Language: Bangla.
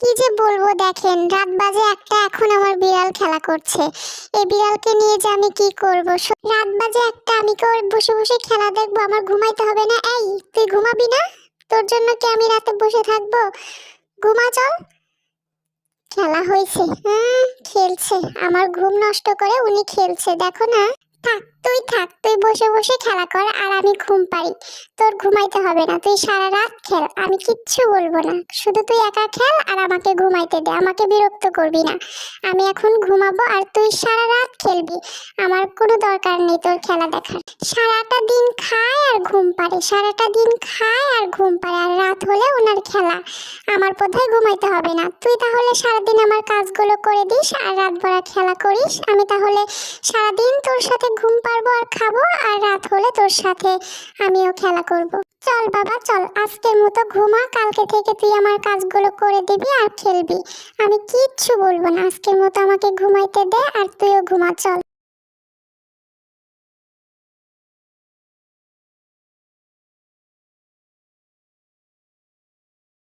কি যে বলবো, দেখেন রাত বাজে একটা, এখন আমার বিড়াল খেলা করছে। এই বিড়ালকে নিয়ে যে আমি কি করব? রাত বাজে একটা, আমি কি ওর বসে বসে খেলা দেখবো? আমার ঘুমাইতে হবে না? এই তুই ঘুমাবি না? তোর জন্য কি আমি রাতে বসে থাকবো? ঘুমা চল। খেলা হয়েছে, খেলছে। আমার ঘুম নষ্ট করে উনি খেলছে, দেখো না। থাক, তুই বসে বসে খেলা কর আর আমি ঘুম পাড়ি। তোর ঘুমাইতে হবে না, তুই সারা রাত খেল, আমি কিচ্ছু বলবো না। শুধু তুই একা খেল আর আমাকে ঘুমাইতে দে, আমাকে বিরক্ত করবি না। আমি এখন ঘুমাবো আর তুই সারা রাত খেলবি। আমার কোনো দরকার নেই তোর খেলা দেখার। সারাটা দিন খায় আর ঘুম পাড়ে, সারাটা দিন খায় আর ঘুম পাড়ে, আর রাত হলে ওনার খেলা। আমার বোধহয় ঘুমাইতে হবে না। তুই তাহলে সারাদিন আমার কাজগুলো করে দিস আর রাত ভরা খেলা করিস। আমি তাহলে সারাদিন তোর সাথে ঘুম পারবো আর খাবো, আর রাত হলে তোর সাথে আমিও খেলা করব। চল বাবা চল, আজকের মতো ঘুমা। কালকে থেকে তুই আমার কাজগুলো করে দিবি আর খেলবি। আমি কিচ্ছু বলবো না, আজকের মতো আমাকে ঘুমাইতে দে আর তুইও ঘুমা, চল।